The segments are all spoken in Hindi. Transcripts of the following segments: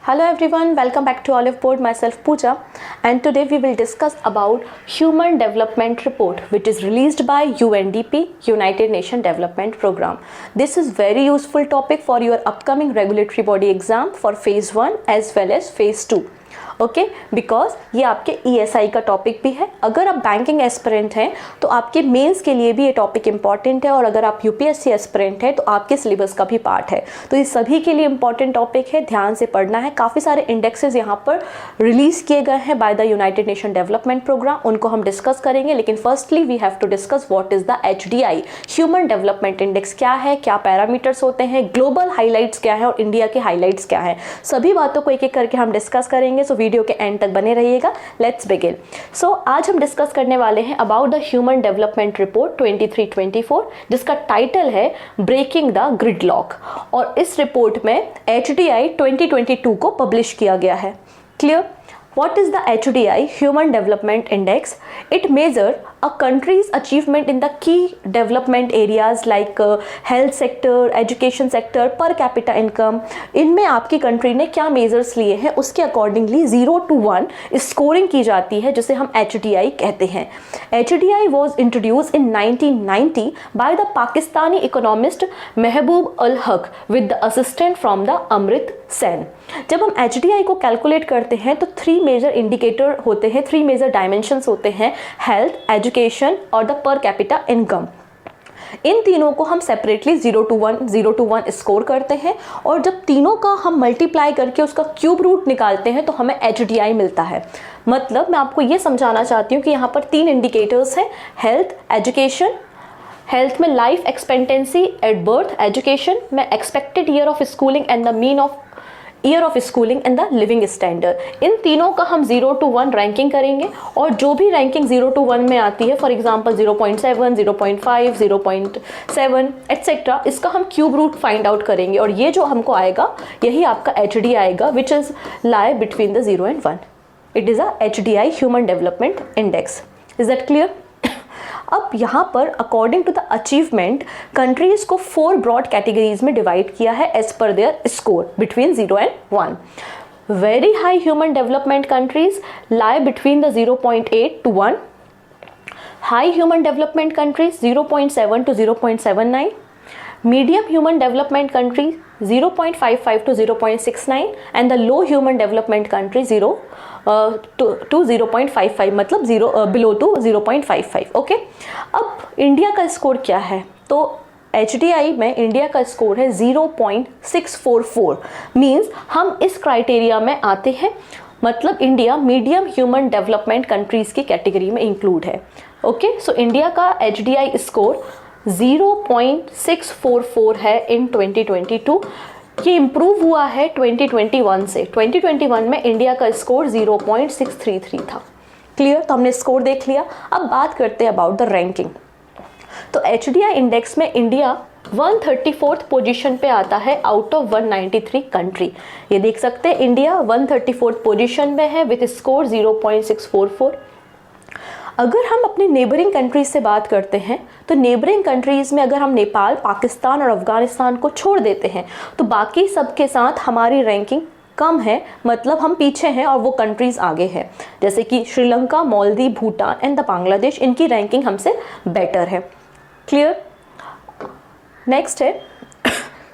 Hello everyone, welcome back to Olive Board. Myself Pooja, and today we will discuss about Human Development Report, which is released by UNDP, United Nations Development Program. This is very useful topic for your upcoming regulatory body exam for phase 1 as well as phase 2. Okay because ये आपके ESI का टॉपिक भी है. अगर आप बैंकिंग एस्पिरेंट हैं तो आपके मेंस के लिए भी ये टॉपिक इंपॉर्टेंट है, और अगर आप UPSC एस्पिरेंट हैं तो आपके सिलेबस का भी पार्ट है. तो ये सभी के लिए इंपॉर्टेंट टॉपिक है, ध्यान से पढ़ना है. काफ़ी सारे इंडेक्सेस यहाँ पर रिलीज किए गए हैं by the united nation development programme, उनको हम डिस्कस करेंगे. लेकिन firstly we have to discuss what is the HDI, human development index क्या है, क्या पैरामीटर्स होते हैं, ग्लोबल हाईलाइट्स क्या है और इंडिया के हाईलाइट्स क्या है. सभी बातों को एक एक करके हम डिस्कस करेंगे. सो वीडियो के एंड तक बने रहिएगा. Let's begin. सो आज हम डिस्कस करने वाले हैं about the human development report 23-24, जिसका टाइटल है ब्रेकिंग द ग्रिडलॉक, और इस रिपोर्ट में HDI 2022 को पब्लिश किया गया है. Clear? What is the HDI, Human Development Index? It measures a country's achievement in the key development areas like health sector, education sector, per capita income. इनमें आपकी कंट्री ने क्या मेजर्स लिए हैं उसके अकॉर्डिंगली 0 to 1 स्कोरिंग की जाती है, जिसे हम HDI कहते हैं. HDI was introduced in 1990 by the Pakistani economist महबूब अल हक with the assistance from the अमृत सेन. जब हम HDI को कैलकुलेट करते हैं तो 3 मेजर इंडिकेटर होते हैं, 3 मेजर डायमेंशंस होते हैं, हेल्थ, एजुकेशन और द पर कैपिटा इनकम. इन तीनों को हम सेपरेटली 0 to 1 स्कोर करते हैं, और जब तीनों का हम मल्टीप्लाई करके उसका क्यूब रूट निकालते हैं तो हमें HDI मिलता है. मतलब मैं आपको ये समझाना चाहती हूँ कि यहाँ पर 3 इंडिकेटर्स हैं, हेल्थ, एजुकेशन. हेल्थ में life expectancy at birth, education में expected year of schooling and the mean of year of schooling and the living standard. इन तीनों का हम 0 to 1 रैंकिंग करेंगे, और जो भी रैंकिंग 0 to 1 में आती है, फॉर एग्जांपल 0.7, 0.5, 0.7 एटसेट्रा, इसका हम क्यूब रूट फाइंड आउट करेंगे, और ये जो हमको आएगा यही आपका HDI आएगा, which is lie between the 0 and 1. It is a HDI human development index. Is that clear? अब यहाँ पर according to the achievement countries को 4 ब्रॉड कैटेगरीज में डिवाइड किया है एज पर their score between 0 and 1. Very high human development countries lie between the 0.8 to 1. High human development countries 0.7 to 0.79. Medium human development countries 0.55 to 0.69, and the low human development country 0 to 0.55, मतलब 0 below to 0.55. ओके. अब इंडिया का स्कोर क्या है? तो HDI में इंडिया का स्कोर है 0.644. मीन्स हम इस क्राइटेरिया में आते हैं, मतलब India medium human development countries की कैटेगरी में इंक्लूड है. ओके. सो इंडिया का HDI स्कोर 0.644 है इन 2022. ये इम्प्रूव हुआ है 2021 से. 2021 में इंडिया का स्कोर 0.633 था. क्लियर? तो हमने स्कोर देख लिया. अब बात करते हैं अबाउट द रैंकिंग. तो HDI इंडेक्स में इंडिया 134th पोजीशन पे आता है आउट ऑफ 193 कंट्री. ये देख सकते हैं, इंडिया 134th पोजीशन में है विथ स्कोर 0.644. अगर हम अपने नेबरिंग कंट्रीज से बात करते हैं तो नेबरिंग कंट्रीज में अगर हम नेपाल, पाकिस्तान और अफगानिस्तान को छोड़ देते हैं तो बाकी सबके साथ हमारी रैंकिंग कम है, मतलब हम पीछे हैं और वो कंट्रीज आगे हैं. जैसे कि श्रीलंका, मालदीव, भूटान एंड द बांग्लादेश, इनकी रैंकिंग हमसे बेटर है. क्लियर? नेक्स्ट है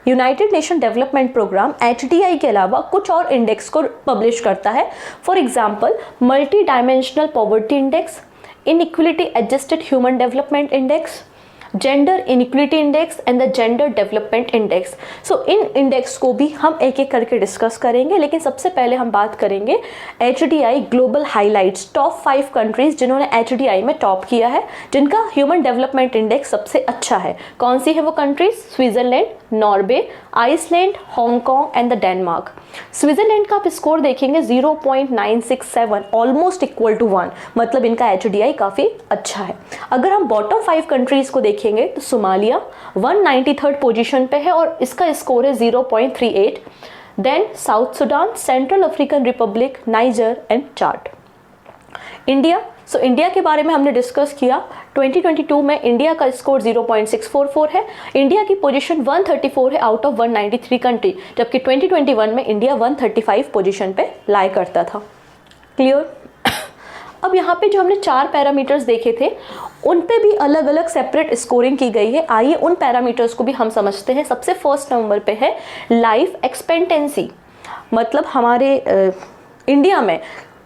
united nation development programme HDI के अलावा कुछ और इंडेक्स को पब्लिश करता है. For example multi dimensional poverty index, inequality adjusted human development index, gender inequality index and the gender development index. So in index को भी हम एक एक करके डिस्कस करेंगे, लेकिन सबसे पहले हम बात करेंगे HDI global highlights, top 5 countries जिन्होंने HDI में टॉप किया है, जिनका ह्यूमन डेवलपमेंट इंडेक्स सबसे अच्छा है. कौन सी है वो countries? Switzerland, Norway, Iceland, Hong Kong and the Denmark. Switzerland का आप स्कोर देखेंगे 0.967, ऑलमोस्ट इक्वल टू 1, मतलब इनका HDI काफ़ी अच्छा है. अगर हम बॉटम 5 कंट्रीज को देखेंगे तो सोमालिया 193rd पोजीशन पे है और इसका स्कोर है 0.38. Then South Sudan, Central African Republic, Niger and Chad. India, so India के बारे में हमने डिस्कस किया। 2022 में इंडिया का स्कोर 0.644 है। इंडिया की पोजीशन 134 है आउट ऑफ 193 कंट्री, जबकि 2021 में इंडिया 135 पोजीशन पे लाई करता था। क्लियर? अब यहाँ पे जो हमने 4 पैरामीटर्स देखे थे उन पे भी अलग अलग सेपरेट स्कोरिंग की गई है। आइए उन पैरामीटर्स को भी हम समझते हैं। सबसे फर्स्ट नंबर पे है लाइफ एक्सपेक्टेंसी, मतलब हमारे इंडिया में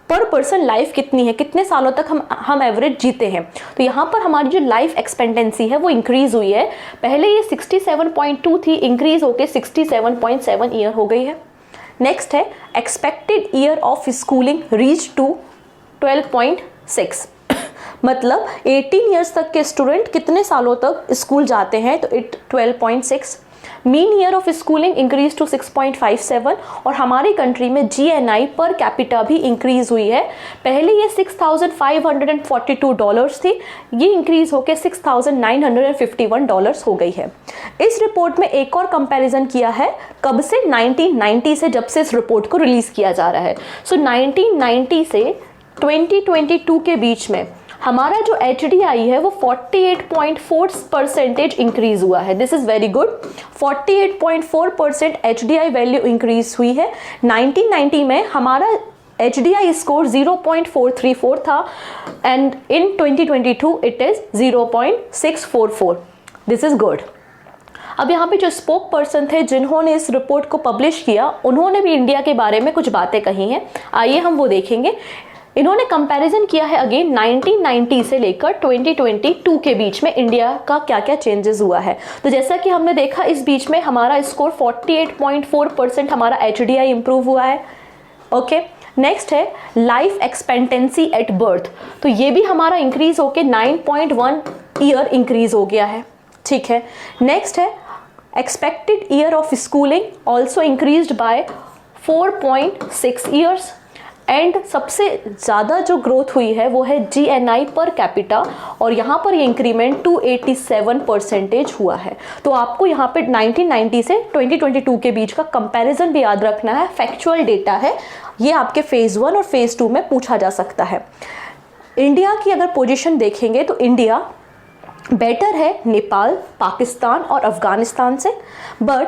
पर पर्सन लाइफ कितनी है, कितने सालों तक हम एवरेज जीते हैं। तो यहाँ पर हमारी जो लाइफ एक्सपेक्टेंसी है वो इंक्रीज हुई है। पहले ये 67.2 थी, इंक्रीज होके 67.7 ईयर हो गई है। नेक्स्ट है expected year of schooling reach to 12.6 मतलब 18 ईयर्स तक के स्टूडेंट कितने सालों तक स्कूल जाते हैं, तो 12.6। Mean year of schooling increase to 6.57 और हमारी कंट्री में GNI पर कैपिटा भी इंक्रीज हुई है। पहले ये $6,542 थी, ये इंक्रीज होकर $6,951 हो गई है। इस रिपोर्ट में एक और कंपैरिजन किया है, कब से? 1990 से, जब से इस रिपोर्ट को रिलीज किया जा रहा है। सो 1990 से 2022 के बीच में हमारा जो HDI है वो 48.4% इंक्रीज हुआ है। This is very good. 48.4% HDI value increase हुई है। 1990 में हमारा HDI स्कोर 0.434 था and in 2022 it is 0.644। This is good. अब यहाँ पे जो स्पोक पर्सन थे जिन्होंने इस रिपोर्ट को पब्लिश किया, उन्होंने भी इंडिया के बारे में कुछ बातें कही हैं। आइए हम वो देखेंगे। इन्होंने कंपैरिजन किया है अगेन 1990 से लेकर 2022 के बीच में इंडिया का क्या क्या चेंजेस हुआ है। तो जैसा कि हमने देखा इस बीच में हमारा स्कोर 48.4% हमारा HDI इंप्रूव हुआ है। ओके, नेक्स्ट है लाइफ एक्सपेक्टेंसी एट बर्थ, तो ये भी हमारा इंक्रीज होके 9.1 ईयर इंक्रीज हो गया है। ठीक है, नेक्स्ट है expected year of schooling also increased by 4.6 years and सबसे ज़्यादा जो ग्रोथ हुई है वो है GNI पर कैपिटा और यहाँ पर ये इंक्रीमेंट 287% हुआ है। तो आपको यहाँ पे 1990 से 2022 के बीच का कंपैरिजन भी याद रखना है। फैक्चुअल डेटा है, ये आपके फेज़ 1 और फेज़ 2 में पूछा जा सकता है। इंडिया की अगर पोजीशन देखेंगे तो इंडिया बेटर है नेपाल, पाकिस्तान और अफगानिस्तान से, बट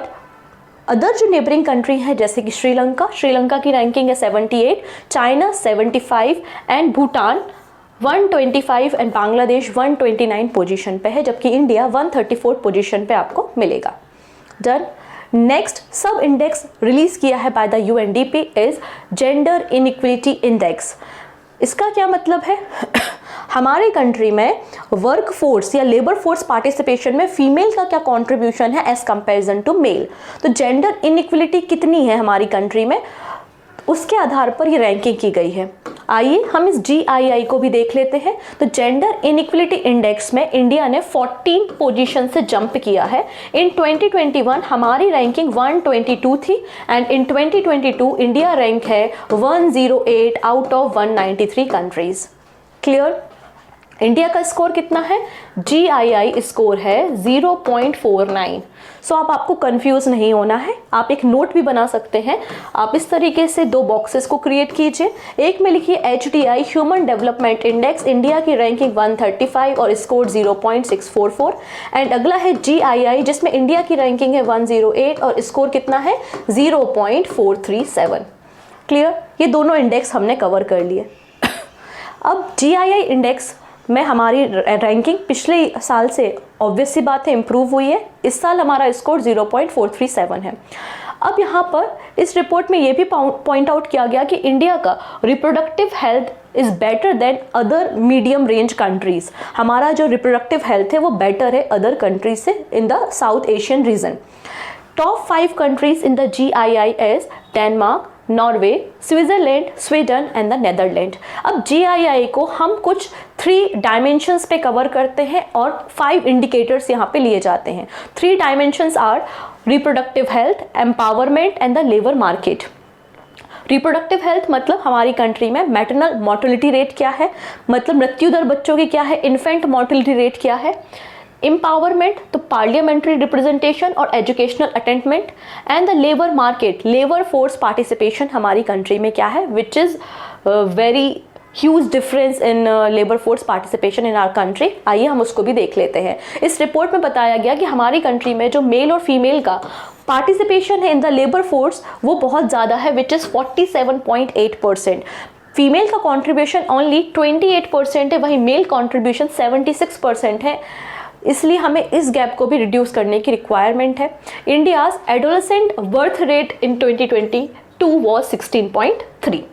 अदर जो नेबरिंग कंट्री है जैसे कि श्रीलंका की रैंकिंग है 78, China 75 and Bhutan 125 and Bangladesh 129 position पे है, जबकि इंडिया 134 पोजीशन पे आपको मिलेगा। डन। नेक्स्ट सब इंडेक्स रिलीज किया है by the UNDP is gender inequality index. इसका क्या मतलब है? हमारे कंट्री में वर्क फोर्स या लेबर फोर्स पार्टिसिपेशन में फीमेल का क्या कंट्रीब्यूशन है एज कंपैरिजन टू मेल। तो जेंडर इनइक्वलिटी कितनी है हमारी कंट्री में, उसके आधार पर ये रैंकिंग की गई है। आइए हम इस GII को भी देख लेते हैं। तो जेंडर इनइक्वलिटी इंडेक्स में इंडिया ने 14 पोजीशन से जंप किया है। इन 2021 हमारी रैंकिंग 122 थी एंड इन 2022 इंडिया रैंक है 108 out of 193 countries. Clear? India का स्कोर कितना है? GII स्कोर है 0.49। सो अब आपको कंफ्यूज नहीं होना है, आप एक नोट भी बना सकते हैं। आप इस तरीके से 2 बॉक्सेस को क्रिएट कीजिए। एक में लिखिए HDI human development index, India की रैंकिंग 135 और स्कोर 0.644 एंड अगला है GII जिसमें इंडिया की रैंकिंग है 108 और स्कोर कितना है 0.437। क्लियर? ये दोनों इंडेक्स हमने कवर कर लिए। अब GII इंडेक्स में हमारी रैंकिंग पिछले साल से ऑब्वियस सी बात है इम्प्रूव हुई है। इस साल हमारा स्कोर 0.437 है। अब यहाँ पर इस रिपोर्ट में ये भी पॉइंट आउट किया गया कि इंडिया का reproductive health is better than other medium range countries. हमारा जो रिप्रोडक्टिव हेल्थ है वो बेटर है अदर कंट्रीज से in the south Asian region. Top 5 countries in the GII is Denmark, Norway, Switzerland, Sweden and the Netherland. अब GII को हम कुछ 3 डायमेंशंस पे कवर करते हैं और 5 इंडिकेटर्स यहाँ पे लिए जाते हैं। 3 dimensions are reproductive health, empowerment and the labour market. Reproductive health मतलब हमारी कंट्री में मैटरनल मोर्टेलिटी रेट क्या है, मतलब मृत्यु दर बच्चों की क्या है, इन्फेंट मोर्टेलिटी रेट क्या है। एम्पावरमेंट तो पार्लियामेंट्री रिप्रेजेंटेशन और educational attainment and the labour market, labour force participation हमारी कंट्री में क्या है, which is very huge difference in labour force participation in our country. आइए हम उसको भी देख लेते हैं। इस रिपोर्ट में बताया गया कि हमारी कंट्री में जो मेल और फीमेल का पार्टिसिपेशन है इन द लेबर फोर्स वो बहुत ज़्यादा है, विच इज़ 47.8%। फीमेल का कॉन्ट्रीब्यूशन ओनली 28% है, वहीं मेल कॉन्ट्रीब्यूशन 76% है। इसलिए हमें इस गैप को भी रिड्यूस करने की रिक्वायरमेंट है। India's adolescent birth rate in 2022 was 16.3।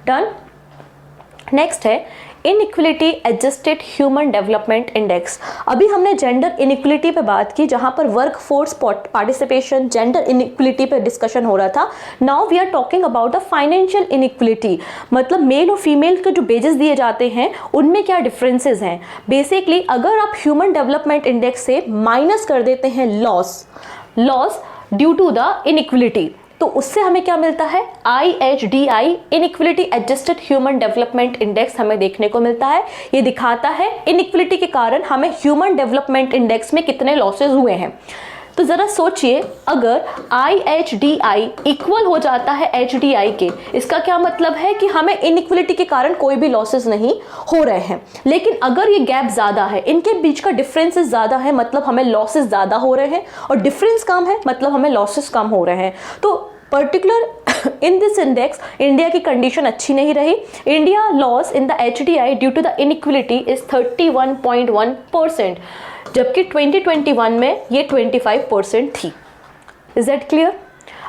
Done. Next है inequality adjusted human development index. अभी हमने जेंडर इनइक्वलिटी पे बात की, जहां पर work force participation, gender inequality पे डिस्कशन हो रहा था। Now we are talking about the financial inequality, मतलब मेल और फीमेल के जो वेजेस दिए जाते हैं उनमें क्या डिफरेंसेस हैं। बेसिकली अगर आप ह्यूमन डेवलपमेंट इंडेक्स से माइनस कर देते हैं loss due to the inequality, तो उससे हमें क्या मिलता है, IHDI inequality adjusted human development index हमें देखने को मिलता है। ये दिखाता है इनइक्वलिटी के कारण हमें ह्यूमन डेवलपमेंट इंडेक्स में कितने लॉसेस हुए हैं। तो जरा सोचिए, अगर IHDI इक्वल हो जाता है HDI के, इसका क्या मतलब है कि हमें इनइक्वलिटी के कारण कोई भी लॉसेस नहीं हो रहे हैं। लेकिन अगर ये गैप ज्यादा है, इनके बीच का डिफरेंसेस ज्यादा है, मतलब हमें लॉसेस ज्यादा हो रहे हैं, और डिफरेंस कम है मतलब हमें लॉसेस कम हो रहे हैं। तो particular in this index India की कंडीशन अच्छी नहीं रही। India loss in the HDI due to the inequality is 31.1%, जबकि 2021 में ये 25% थी। Is that clear?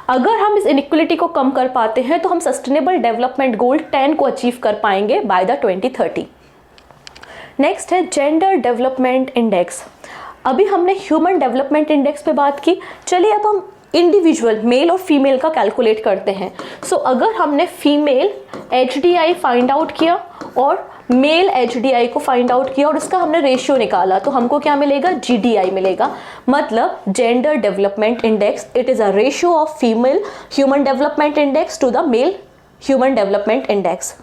अगर हम इस इनइक्वलिटी को कम कर पाते हैं तो हम सस्टेनेबल डेवलपमेंट गोल 10 को अचीव कर पाएंगे बाय द 2030। नेक्स्ट है जेंडर डेवलपमेंट इंडेक्स। अभी हमने ह्यूमन डेवलपमेंट इंडेक्स पे बात की, चलिए अब हम इंडिविजुअल मेल और फीमेल का कैलकुलेट करते हैं। सो अगर हमने फीमेल HDI फाइंड आउट किया और मेल HDI को फाइंड आउट किया और उसका हमने रेशियो निकाला, तो हमको क्या मिलेगा, GDI मिलेगा, मतलब gender development index. It is a ratio of female human development index to the male human development index.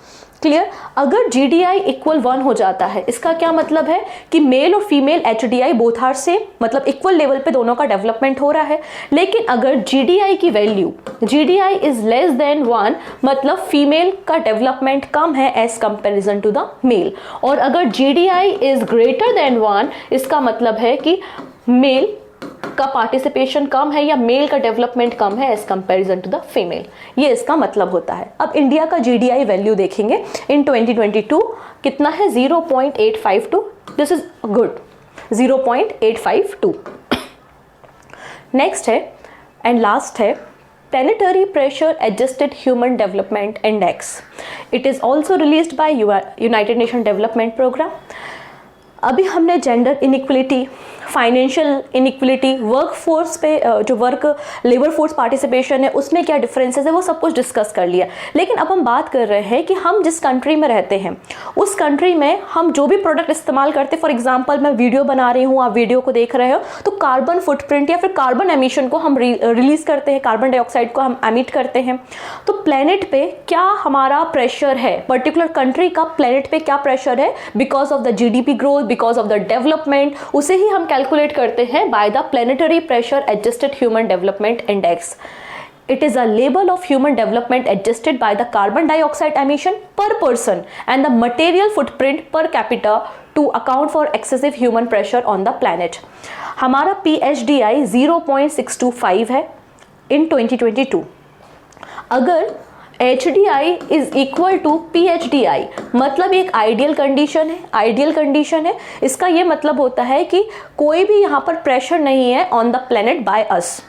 Clear? अगर GDI इक्वल 1 हो जाता है, इसका क्या मतलब है कि मेल और female HDI both are same, मतलब इक्वल लेवल पे दोनों का डेवलपमेंट हो रहा है। लेकिन अगर GDI की value GDI is less than 1, मतलब फीमेल का डेवलपमेंट कम है as comparison to the male. और अगर GDI इज ग्रेटर देन 1, इसका मतलब है कि मेल का पार्टिसिपेशन कम है या मेल का डेवलपमेंट कम है as comparison to the female. ये इसका मतलब होता है। अब इंडिया का GDI वैल्यू देखेंगे इन 2022 कितना है, 0.852। This is good, 0.852। नेक्स्ट है एंड लास्ट है planetary pressure adjusted human development index. It is also released by united nation development programme. अभी हमने gender inequality, financial inequality, work force पे जो लेबर फोर्स पार्टिसिपेशन है उसमें क्या डिफरेंसेस है, वो सब कुछ डिस्कस कर लिया। लेकिन अब हम बात कर रहे हैं कि हम जिस कंट्री में रहते हैं उस कंट्री में हम जो भी प्रोडक्ट इस्तेमाल करते हैं, फॉर एग्जांपल मैं वीडियो बना रही हूँ, आप वीडियो को देख रहे हो, तो कार्बन फुटप्रिंट या फिर कार्बन एमिशन को हम रिलीज करते हैं, कार्बन डाइऑक्साइड को हम एमिट करते हैं। तो प्लेनेट पे क्या हमारा प्रेशर है, पर्टिकुलर कंट्री का प्लेनेट पे क्या प्रेशर है, because of the GDP growth, because of the development, उसे ही हम कैलकुलेट करते हैं by the planetary pressure adjusted human development index. It is a label of human development adjusted by the carbon dioxide emission per person and the material footprint per capita to account for excessive human pressure on the planet. हमारा PHDI 0.625 है in 2022। अगर HDI is equal to PHDI, मतलब एक आइडियल कंडीशन है। इसका ये मतलब होता है कि कोई भी यहाँ पर प्रेशर नहीं है on the planet by us,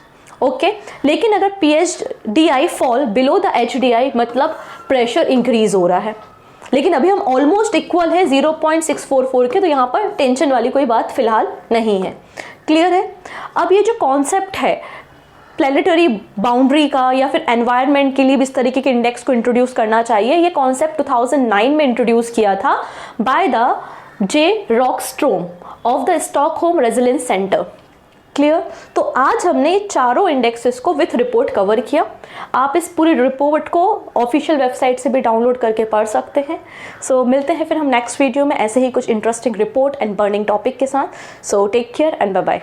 okay. लेकिन अगर PHDI fall below the HDI, मतलब प्रेशर इंक्रीज हो रहा है। लेकिन अभी हम ऑलमोस्ट इक्वल है 0.644 के, तो यहाँ पर टेंशन वाली कोई बात फिलहाल नहीं है। क्लियर है? अब ये जो कॉन्सेप्ट है प्लैनेटरी बाउंड्री का या फिर एनवायरनमेंट के लिए भी इस तरीके के इंडेक्स को इंट्रोड्यूस करना चाहिए, ये कॉन्सेप्ट 2009 में इंट्रोड्यूस किया था by the J. Rockstrom of the Stockholm resilience centre. Clear? तो आज हमने चारों इंडेक्सेस को विथ रिपोर्ट कवर किया। आप इस पूरी रिपोर्ट को ऑफिशियल वेबसाइट से भी डाउनलोड करके पढ़ सकते हैं। सो मिलते हैं फिर हम नेक्स्ट वीडियो में ऐसे ही कुछ interesting report and burning topic के साथ। So take care and bye bye.